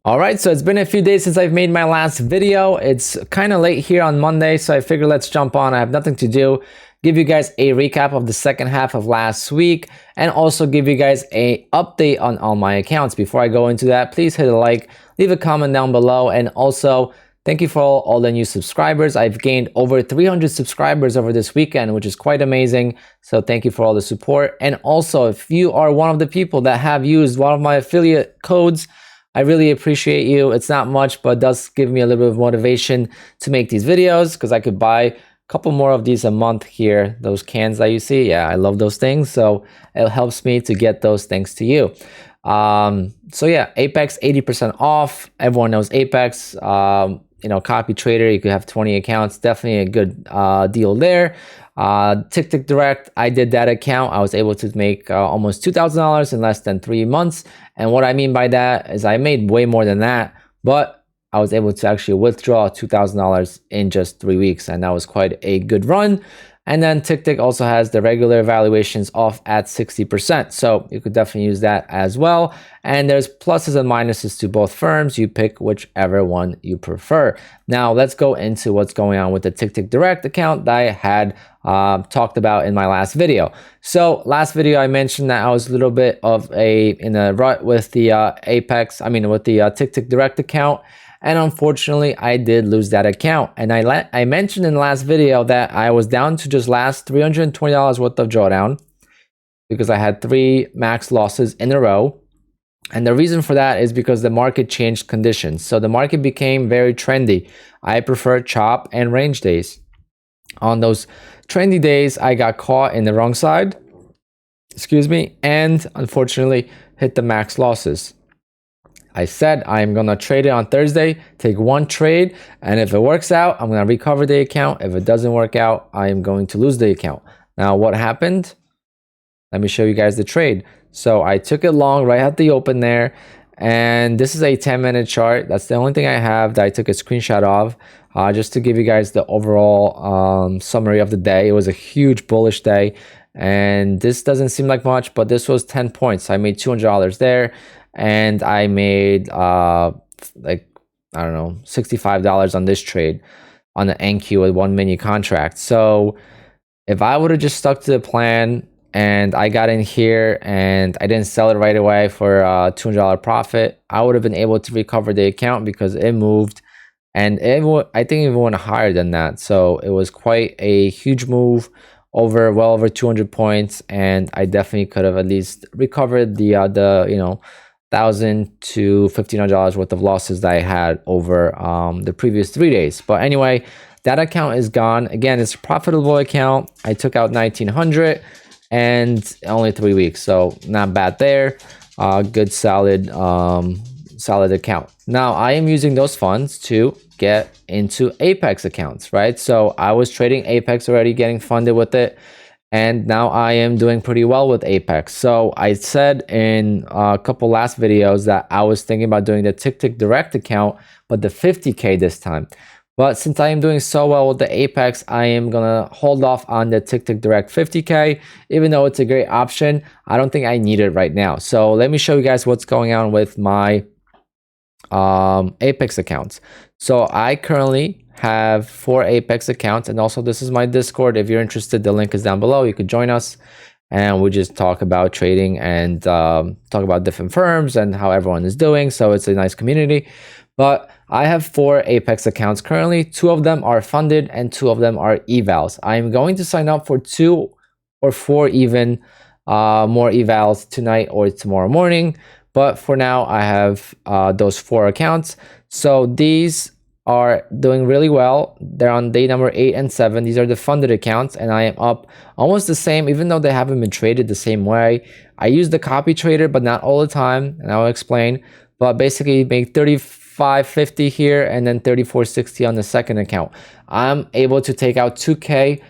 All right, so it's been a few days since I've made my last video. It's kind of late here on Monday, so I figured let's jump on. I have nothing to do. Give you guys a recap of the second half of last week and also give you guys a update on all my accounts. Before I go into that, please hit a like, leave a comment down below, and also thank you for all the new subscribers. I've gained over 300 subscribers over this weekend, which is quite amazing. So thank you for all the support. And also, if you are one of the people that have used one of my affiliate codes, I really appreciate you. It's not much, but it does give me a little bit of motivation to make these videos because I could buy a couple more of these a month here. Those cans that you see, yeah, I love those things. So it helps me to get those things to you. So yeah, Apex 80% off. Everyone knows Apex. Copy trader, you could have 20 accounts. Definitely a good deal there. TickTick Direct, I did that account. I was able to make almost $2,000 in less than 3 months. And what I mean by that is I made way more than that, but I was able to actually withdraw $2,000 in just 3 weeks. And that was quite a good run. And then TickTick also has the regular evaluations off at 60%. So you could definitely use that as well. And there's pluses and minuses to both firms. You pick whichever one you prefer. Now let's go into what's going on with the TickTick Direct account that I had talked about in my last video. So last video I mentioned that I was a little bit in a rut with the with the TickTick Direct account. And unfortunately, I did lose that account. And I mentioned in the last video that I was down to just last $320 worth of drawdown because I had 3 max losses in a row. And the reason for that is because the market changed conditions. So the market became very trendy. I prefer chop and range days. On those trendy days, I got caught in the wrong side, and unfortunately hit the max losses. I said I'm gonna trade it on Thursday, take 1 trade, and if it works out, I'm gonna recover the account. If it doesn't work out, I am going to lose the account. Now, what happened? Let me show you guys the trade. So I took it long right at the open there, and this is a 10-minute chart. That's the only thing I have that I took a screenshot of, just to give you guys the overall summary of the day. It was a huge bullish day, and this doesn't seem like much, but this was 10 points. I made $200 there. And I made $65 on this trade on the NQ with 1 mini contract. So if I would have just stuck to the plan and I got in here and I didn't sell it right away for a $200 profit, I would have been able to recover the account because it moved, and I think it went higher than that. So it was quite a huge move, well over 200 points, and I definitely could have at least recovered the $1,000 to $1,500 worth of losses that I had over the previous 3 days. But anyway, that account is gone. Again, it's a profitable account. I took out 1,900 and only 3 weeks, so not bad there. Good, solid account. Now I am using those funds to get into Apex accounts, right? So I was trading Apex already, getting funded with it. And now I am doing pretty well with Apex. So I said in a couple last videos that I was thinking about doing the TickTick Direct account, but the 50K this time. But since I am doing so well with the Apex, I am gonna hold off on the TickTick Direct 50K. Even though it's a great option, I don't think I need it right now. So let me show you guys what's going on with my Apex accounts. So I currently have 4 Apex accounts, and also this is my Discord. If you're interested, the link is down below. You could join us and we just talk about trading and talk about different firms and how everyone is doing. So it's a nice community. But I have 4 Apex accounts currently. 2 of them are funded and 2 of them are evals. I'm going to sign up for 2 or 4 even more evals tonight or tomorrow morning. But for now, I have those 4 accounts. So these are doing really well. They're on day number 8 and 7. These are the funded accounts, and I am up almost the same, even though they haven't been traded the same way. I use the copy trader, but not all the time, and I'll explain. But basically, make 35.50 here and then 34.60 on the second account. I'm able to take out 2K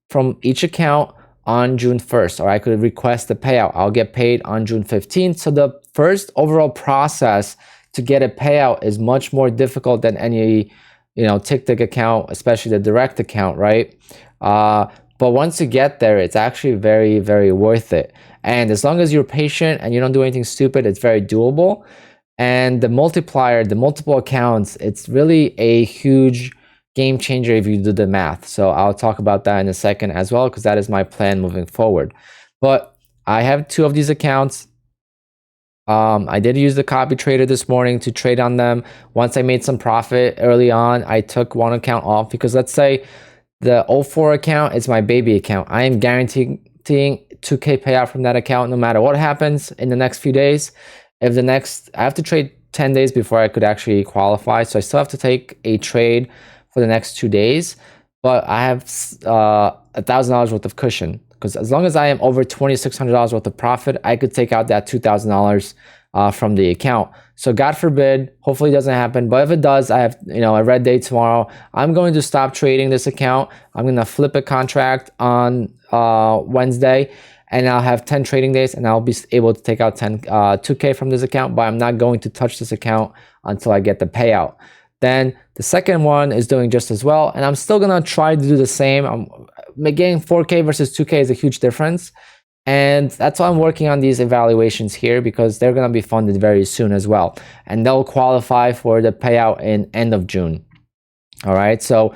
from each account on June 1st, or I could request a payout. I'll get paid on June 15th. So the first overall process to get a payout is much more difficult than any, TickTick account, especially the direct account, right? But once you get there, it's actually very, very worth it. And as long as you're patient and you don't do anything stupid, it's very doable. And the multiplier, the multiple accounts, it's really a huge game changer if you do the math. So I'll talk about that in a second as well, because that is my plan moving forward. But I have 2 of these accounts. I did use the copy trader this morning to trade on them. Once I made some profit early on, I took one account off, because let's say the 04 account is my baby account. I am guaranteeing 2K payout from that account no matter what happens in the next few days. If the next, I have to trade 10 days before I could actually qualify. So I still have to take a trade for the next 2 days, but I have $1,000 worth of cushion, because as long as I am over $2,600 worth of profit, I could take out that $2,000 from the account. So God forbid, hopefully it doesn't happen, but if it does, I have a red day tomorrow. I'm going to stop trading this account. I'm going to flip a contract on Wednesday, and I'll have 10 trading days, and I'll be able to take out 2K from this account, but I'm not going to touch this account until I get the payout. Then the second one is doing just as well, and I'm still gonna try to do the same. I'm getting 4K versus 2K is a huge difference, and that's why I'm working on these evaluations here, because they're gonna be funded very soon as well, and they'll qualify for the payout in end of June. All right, so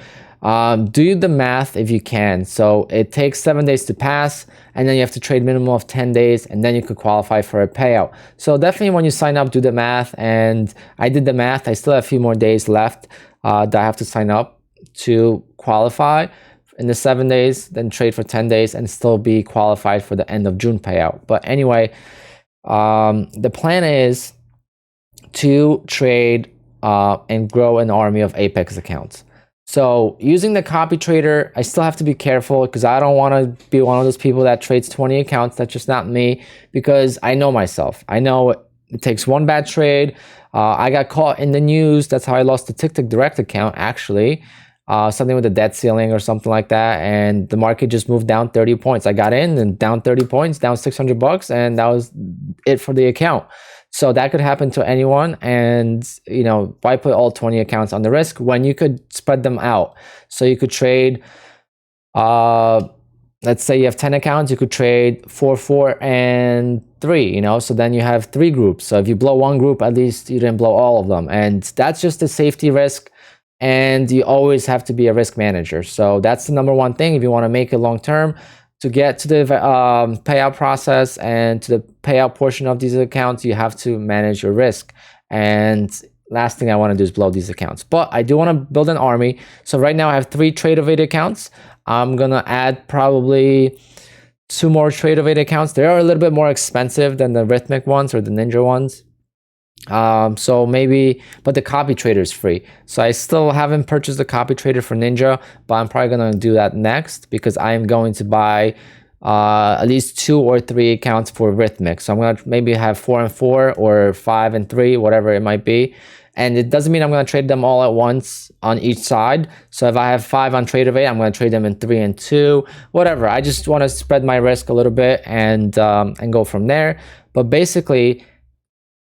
do the math if you can. So it takes 7 days to pass, and then you have to trade minimum of 10 days, and then you could qualify for a payout. So definitely when you sign up, do the math. And I did the math. I still have a few more days left that I have to sign up to qualify in the 7 days, then trade for 10 days and still be qualified for the end of June payout. But anyway, the plan is to trade and grow an army of Apex accounts. So using the copy trader, I still have to be careful, because I don't want to be one of those people that trades 20 accounts. That's just not me, because I know myself. I know it takes one bad trade. I got caught in the news. That's how I lost the TickTick direct account, actually. Something with the debt ceiling or something like that, and the market just moved down 30 points. I got in and down 30 points, down $600, and that was it for the account. So that could happen to anyone, and why put all 20 accounts on the risk when you could spread them out? So you could trade, let's say you have 10 accounts, you could trade 4, 4, and 3, so then you have 3 groups. So if you blow one group, at least you didn't blow all of them, and that's just a safety risk, and you always have to be a risk manager. So that's the number one thing if you want to make it long term. To get to the payout process and to the payout portion of these accounts, you have to manage your risk. And last thing I want to do is blow these accounts. But I do want to build an army. So right now I have 3 Trade-O-Vate accounts. I'm going to add probably 2 more Trade-O-Vate accounts. They are a little bit more expensive than the Rhythmic ones or the Ninja ones. So maybe, but the copy trader is free. So I still haven't purchased the copy trader for Ninja, but I'm probably going to do that next, because I am going to buy at least 2 or 3 accounts for Rhythmic. So I'm going to maybe have 4 and 4 or 5 and 3, whatever it might be. And it doesn't mean I'm going to trade them all at once on each side. So if I have 5 on Trade-O-Vate, I'm going to trade them in 3 and 2, whatever. I just want to spread my risk a little bit and go from there. But basically,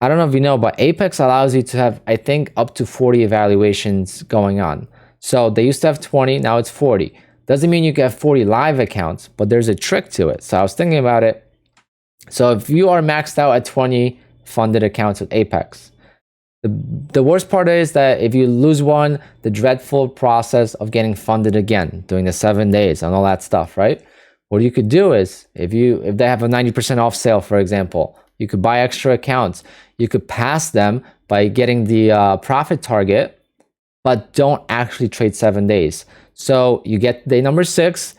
I don't know if you know, but Apex allows you to have, I think, up to 40 evaluations going on. So they used to have 20, now it's 40. Doesn't mean you can have 40 live accounts, but there's a trick to it. So I was thinking about it. So if you are maxed out at 20 funded accounts with Apex, the worst part is that if you lose one, the dreadful process of getting funded again, doing the 7 days and all that stuff, right? What you could do is, if they have a 90% off sale, for example, you could buy extra accounts. You could pass them by getting the profit target, but don't actually trade 7 days. So you get day number 6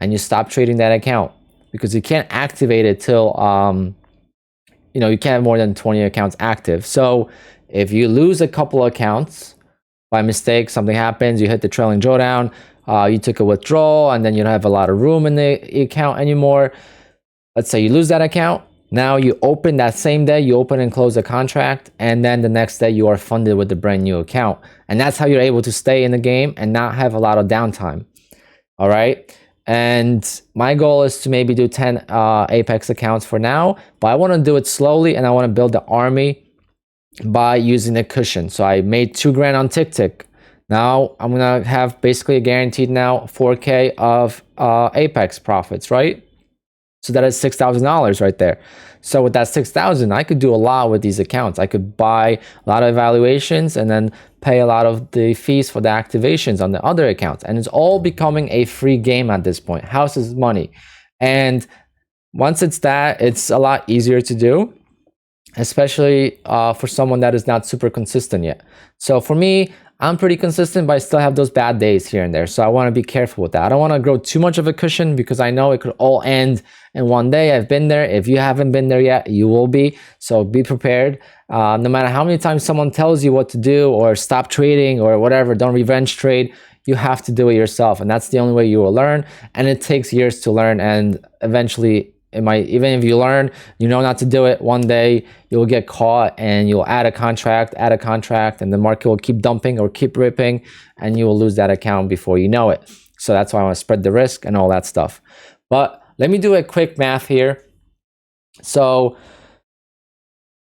and you stop trading that account, because you can't activate it till, you can't have more than 20 accounts active. So if you lose a couple of accounts by mistake, something happens, you hit the trailing drawdown, you took a withdrawal, and then you don't have a lot of room in the account anymore. Let's say you lose that account. Now you open that same day, you open and close the contract, and then the next day you are funded with the brand new account. And that's how you're able to stay in the game and not have a lot of downtime. All right. And my goal is to maybe do 10 Apex accounts for now, but I want to do it slowly, and I want to build the army by using the cushion. So I made $2,000 on TickTick. Now I'm going to have basically a guaranteed now 4K of Apex profits, right? So that is $6,000 right there. So with that 6,000, I could do a lot with these accounts. I could buy a lot of evaluations and then pay a lot of the fees for the activations on the other accounts. And it's all becoming a free game at this point. House is money. And once it's that, it's a lot easier to do, especially for someone that is not super consistent yet. So for me, I'm pretty consistent, but I still have those bad days here and there. So I want to be careful with that. I don't want to grow too much of a cushion because I know it could all end in one day. I've been there. If you haven't been there yet, you will be. So be prepared. No matter how many times someone tells you what to do or stop trading or whatever, don't revenge trade, you have to do it yourself. And that's the only way you will learn. And it takes years to learn. And eventually, even if you learn, you know not to do it, one day you'll get caught and you'll add a contract, and the market will keep dumping or keep ripping, and you will lose that account before you know it. So that's why I want to spread the risk and all that stuff. But let me do a quick math here. So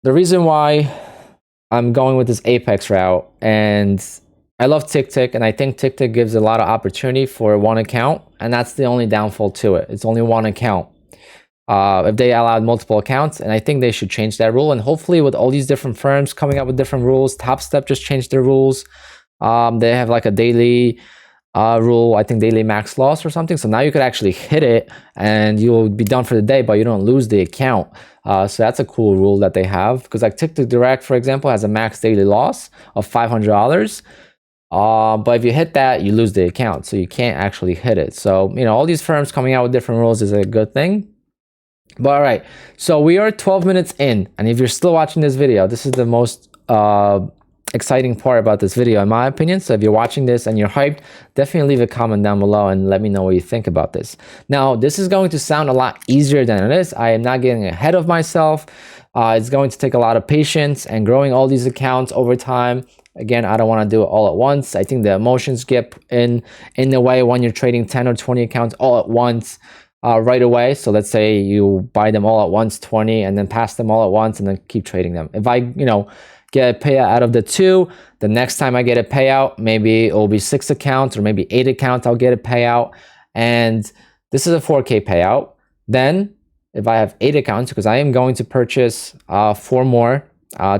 the reason why I'm going with this Apex route, and I love TickTick, and I think TickTick gives a lot of opportunity for one account, and that's the only downfall to it. It's only one account. If they allowed multiple accounts, and I think they should change that rule. And hopefully with all these different firms coming up with different rules, Top Step just changed their rules. They have like a daily rule, I think daily max loss or something. So now you could actually hit it and you'll be done for the day, but you don't lose the account. So that's a cool rule that they have, because like TickTick Direct, for example, has a max daily loss of $500. But if you hit that, you lose the account. So you can't actually hit it. So, you know, all these firms coming out with different rules is a good thing. But all right, so we are 12 minutes in, and if you're still watching this video, this is the most exciting part about this video, in my opinion. So if you're watching this and you're hyped, definitely leave a comment down below and let me know what you think about this. Now, this is going to sound a lot easier than it is. I am not getting ahead of myself. It's going to take a lot of patience and growing all these accounts over time. Again, I don't want to do it all at once. I think the emotions get in the way when you're trading 10 or 20 accounts all at once. Right away. So let's say you buy them all at once, 20, and then pass them all at once and then keep trading them. If I, you know, get a payout out of the 2, the next time I get a payout, maybe it will be 6 accounts or maybe 8 accounts, I'll get a payout. And this is a 4K payout. Then if I have 8 accounts, because I am going to purchase 4 more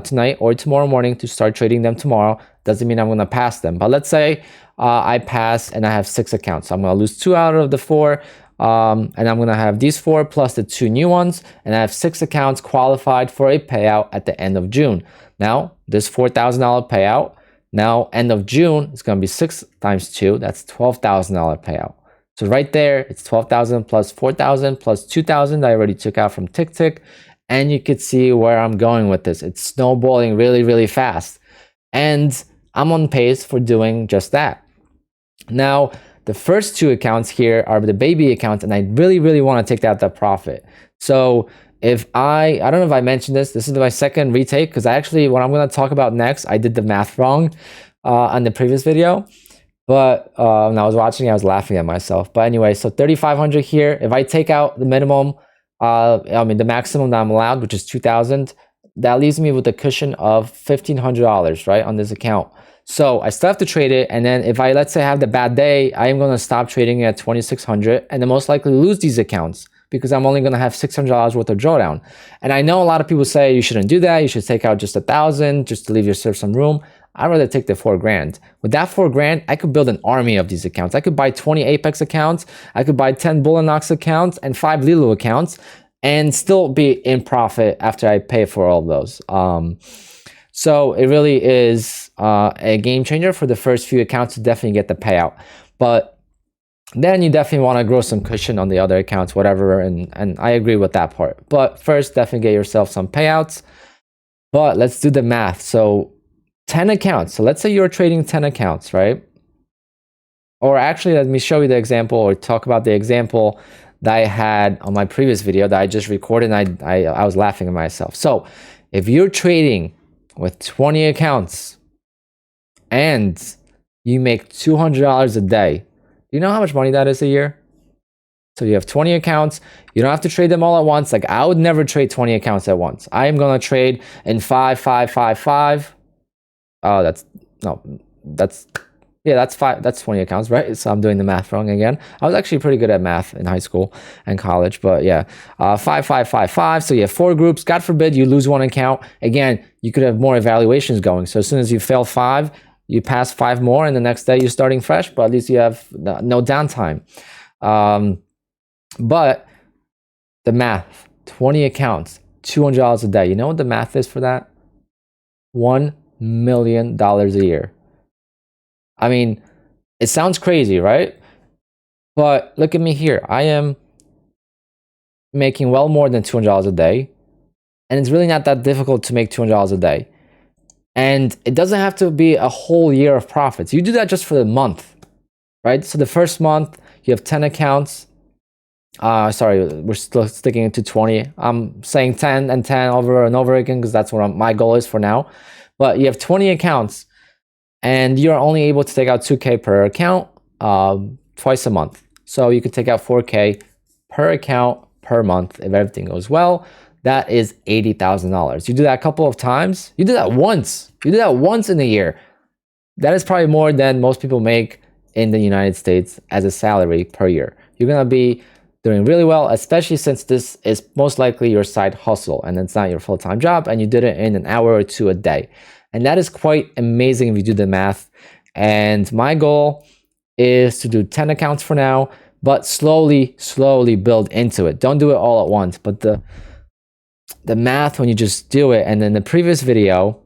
tonight or tomorrow morning to start trading them tomorrow, doesn't mean I'm going to pass them. But let's say I pass and I have 6 accounts. So I'm going to lose 2 out of the 4. And I'm going to have these 4 plus the 2 new ones, and I have 6 accounts qualified for a payout at the end of June. Now, this $4,000 payout, now end of June, it's going to be 6 times 2. That's $12,000 payout. So right there, it's 12,000 plus 4,000 plus 2,000 that I already took out from TickTick. And you could see where I'm going with this. It's snowballing really, really fast. And I'm on pace for doing just that. Now, the first 2 accounts here are the baby accounts, and I really, really want to take out that profit. So if I don't know if I mentioned this is my second retake, because I actually, what I'm going to talk about next, I did the math wrong on the previous video. But when I was watching, I was laughing at myself. But anyway, so 3,500 here. If I take out the minimum, the maximum that I'm allowed, which is 2,000, that leaves me with a cushion of $1,500, right, on this account. So I still have to trade it, and then if I, let's say, have the bad day, I am going to stop trading it at 2,600 and then most likely lose these accounts because I'm only going to have $600 worth of drawdown. And I know a lot of people say you shouldn't do that. You should take out just 1,000 just to leave yourself some room. I'd rather take the $4,000. With that $4,000, I could build an army of these accounts. I could buy 20 Apex accounts. I could buy 10 Bullinox accounts and 5 Lulu accounts and still be in profit after I pay for all of those. So it really is a game changer for the first few accounts to definitely get the payout. But then you definitely want to grow some cushion on the other accounts, whatever. And I agree with that part. But first, definitely get yourself some payouts. But let's do the math. So 10 accounts. So let's say you're trading 10 accounts, right? Or actually, let me show you the example or talk about the example that I had on my previous video that I just recorded. And I was laughing at myself. So if you're trading with 20 accounts and you make $200 a day, do you know how much money that is a year? So you have 20 accounts. You don't have to trade them all at once. Like I would never trade 20 accounts at once. I am going to trade in 5, 5, 5, 5. Oh, Yeah, that's 20 accounts, right? So I'm doing the math wrong again. I was actually pretty good at math in high school and college, but yeah. 5, 5, 5, 5. So you have 4 groups. God forbid you lose one account. Again, you could have more evaluations going. So as soon as you fail 5, you pass 5 more, and the next day you're starting fresh, but at least you have no downtime. But the math, 20 accounts, $200 a day. You know what the math is for that? $1 million a year. I mean, it sounds crazy, right? But look at me here. I am making well more than $200 a day. And it's really not that difficult to make $200 a day. And it doesn't have to be a whole year of profits. You do that just for the month, right? So the first month, you have 10 accounts. Sorry, we're still sticking to 20. I'm saying 10 and 10 over and over again because that's what my goal is for now. But you have 20 accounts, and you're only able to take out 2K per account twice a month. So you could take out 4K per account per month if everything goes well. That is $80,000. You do that a couple of times. You do that once. You do that once in a year. That is probably more than most people make in the United States as a salary per year. You're going to be doing really well, especially since this is most likely your side hustle and it's not your full-time job, and you did it in an hour or two a day. And that is quite amazing if you do the math. And my goal is to do 10 accounts for now, but slowly build into it. Don't do it all at once. But the math, when you just do it, and then the previous video,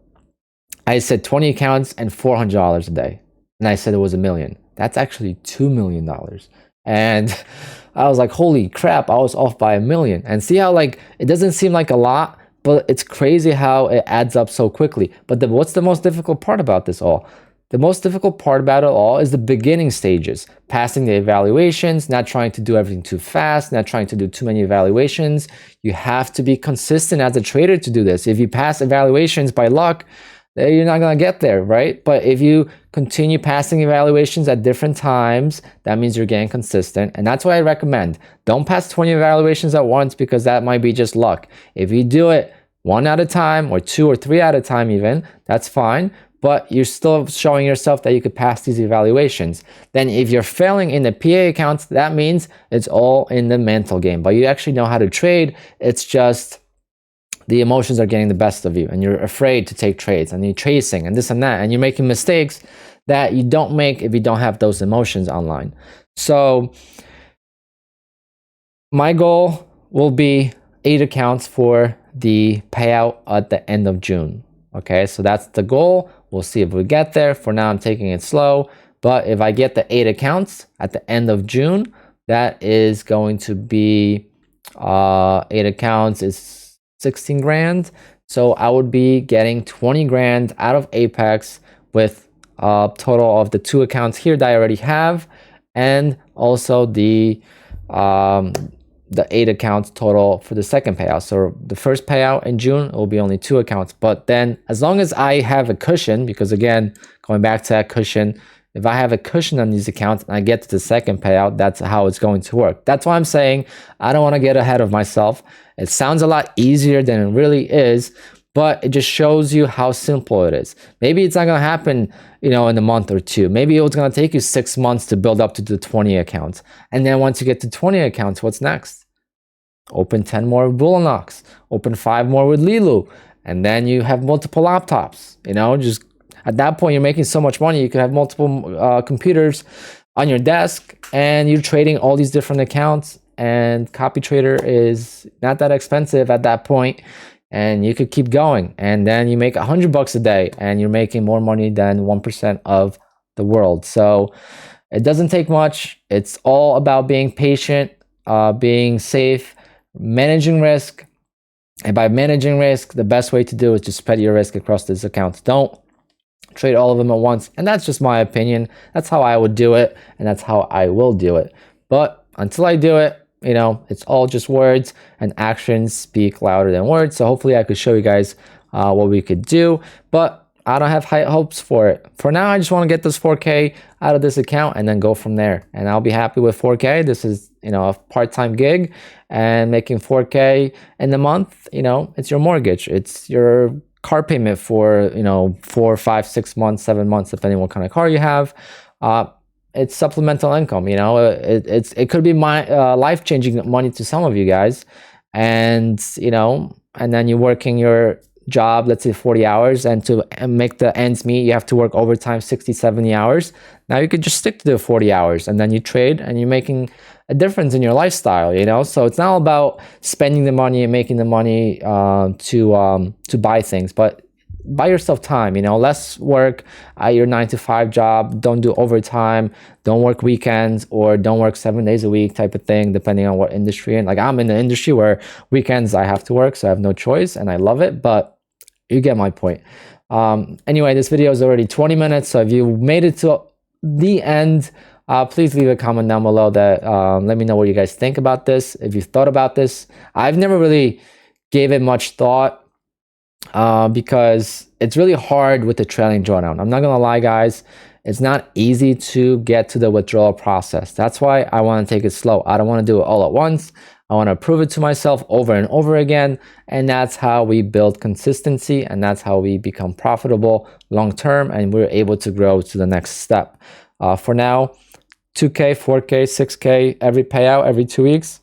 I said 20 accounts and $400 a day. And I said it was $1 million. That's actually $2 million. And I was like, holy crap, I was off by $1 million. And see how, like, it doesn't seem like a lot, but it's crazy how it adds up so quickly. But what's the most difficult part about this all? The most difficult part about it all is the beginning stages. Passing the evaluations, not trying to do everything too fast, not trying to do too many evaluations. You have to be consistent as a trader to do this. If you pass evaluations by luck, you're not going to get there, right? But if you continue passing evaluations at different times, that means you're getting consistent. And that's what I recommend. Don't pass 20 evaluations at once, because that might be just luck. If you do it one at a time, or 2 or 3 at a time even, that's fine. But you're still showing yourself that you could pass these evaluations. Then if you're failing in the PA accounts, that means it's all in the mental game. But you actually know how to trade. It's just the emotions are getting the best of you, and you're afraid to take trades, and you're chasing and this and that, and you're making mistakes that you don't make if you don't have those emotions online. So my goal will be 8 accounts for the payout at the end of June. Okay, so that's the goal. We'll see if we get there. For now, I'm taking it slow, but if I get the 8 accounts at the end of June, that is going to be 8 accounts is 16 grand. So I would be getting 20 grand out of Apex with a total of the 2 accounts here that I already have, and also the 8 accounts total for the second payout. So the first payout in June, it will be only 2 accounts. But then as long as I have a cushion, because again, going back to that cushion, if I have a cushion on these accounts and I get to the second payout, that's how it's going to work. That's why I'm saying I don't want to get ahead of myself. It sounds a lot easier than it really is, but it just shows you how simple it is. Maybe it's not going to happen, in a month or 2. Maybe it's going to take you 6 months to build up to the 20 accounts. And then once you get to 20 accounts, what's next? Open 10 more with Bulanox, open 5 more with Lilu, and then you have multiple laptops. Just at that point, you're making so much money, you could have multiple computers on your desk, and you're trading all these different accounts, and copy trader is not that expensive at that point, and you could keep going, and then you make $100 a day, and you're making more money than 1% of the world. So it doesn't take much. It's all about being patient, being safe, managing risk. And by managing risk, the best way to do is just spread your risk across these accounts. Don't trade all of them at once. And that's just my opinion. That's how I would do it, and that's how I will do it. But until I do it, it's all just words, and actions speak louder than words. So hopefully I could show you guys what we could do, but I don't have high hopes for it. For now, I just want to get this 4K out of this account and then go from there. And I'll be happy with 4K. This is, a part-time gig, and making 4K in the month, it's your mortgage. It's your car payment for, 4, 5, 6 months, 7 months, depending what kind of car you have. uh, it's supplemental income. You know, it could be my life changing money to some of you guys, and you know, and then you're working your job, let's say 40 hours, and to make the ends meet, you have to work overtime 60, 70 hours. Now you could just stick to the 40 hours and then you trade and you're making a difference in your lifestyle, you know? So it's not about spending the money and making the money to buy things, but buy yourself time, you know, less work at your 9 to 5 job, don't do overtime, don't work weekends, or don't work 7 days a week type of thing, depending on what industry. And like, I'm in the industry where weekends I have to work, so I have no choice and I love it, but you get my point. Anyway, this video is already 20 minutes, so if you made it to the end, please leave a comment down below that let me know what you guys think about this, if you thought about this. I've never really gave it much thought, because it's really hard with the trailing drawdown. I'm not gonna lie, guys, it's not easy to get to the withdrawal process. That's why I want to take it slow. I don't want to do it all at once. I want to prove it to myself over and over again, and that's how we build consistency, and that's how we become profitable long term, and we're able to grow to the next step. For now, 2K, 4K, 6K every payout every 2 weeks,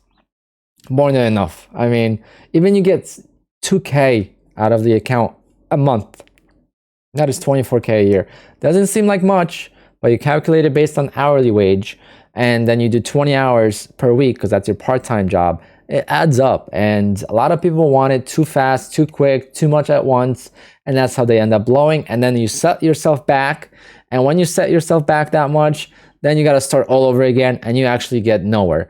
more than enough. I mean, even you get 2K out of the account a month, that is 24K a year. Doesn't seem like much, but you calculate it based on hourly wage, and then you do 20 hours per week because that's your part-time job. It adds up, and a lot of people want it too fast, too quick, too much at once, and that's how they end up blowing. And then you set yourself back, and when you set yourself back that much, then you got to start all over again, and you actually get nowhere.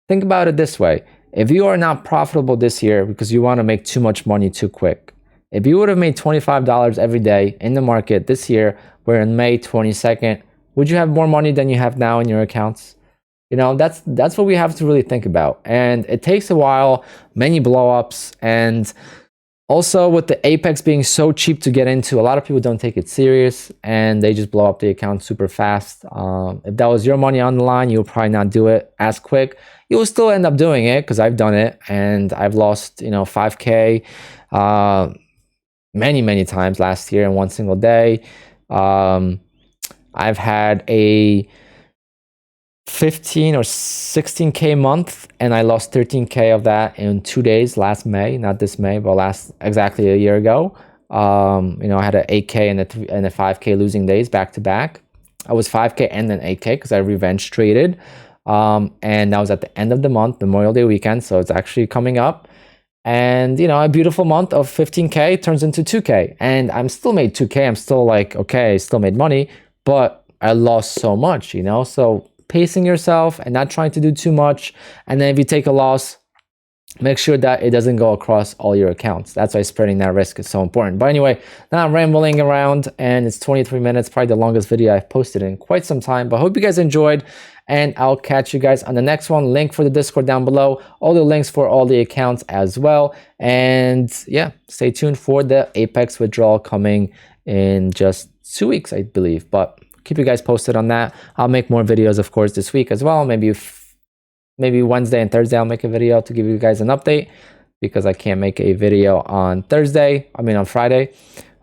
Think about it this way. If you are not profitable this year because you want to make too much money too quick, if you would have made $25 every day in the market this year, we're in May 22nd, would you have more money than you have now in your accounts? You know, that's what we have to really think about. And it takes a while, many blowups, and also with the Apex being so cheap to get into, a lot of people don't take it serious and they just blow up the account super fast. If that was your money on the line, you'll probably not do it as quick. You will still end up doing it because I've done it and I've lost, you know, 5K many times last year in one single day. I've had a 15 or 16K month and I lost 13K of that in 2 days last May, not this May, but last exactly a year ago. You know, I had an 8K and a 5K losing days back to back. I was 5K and then 8K because I revenge traded, and that was at the end of the month, Memorial Day weekend, so it's actually coming up. And you know, a beautiful month of 15K turns into 2K, and I'm still made 2K. I'm still like, okay, I still made money, but I lost so much, you know. So pacing yourself and not trying to do too much, and then if you take a loss, make sure that it doesn't go across all your accounts. That's why spreading that risk is so important. But anyway, now I'm rambling around and it's 23 minutes, probably the longest video I've posted in quite some time. But I hope you guys enjoyed, and I'll catch you guys on the next one. Link for the Discord down below, all the links for all the accounts as well. And yeah, stay tuned for the Apex withdrawal coming in just 2 weeks, I believe. But keep you guys posted on that. I'll make more videos, of course, this week as well. Maybe Wednesday and Thursday I'll make a video to give you guys an update, because I can't make a video on Friday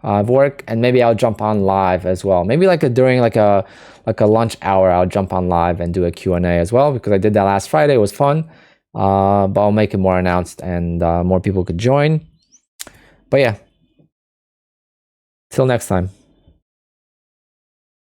of work. And maybe I'll jump on live as well. Maybe during a lunch hour, I'll jump on live and do a Q&A as well, because I did that last Friday. It was fun. But I'll make it more announced and more people could join. But yeah, till next time.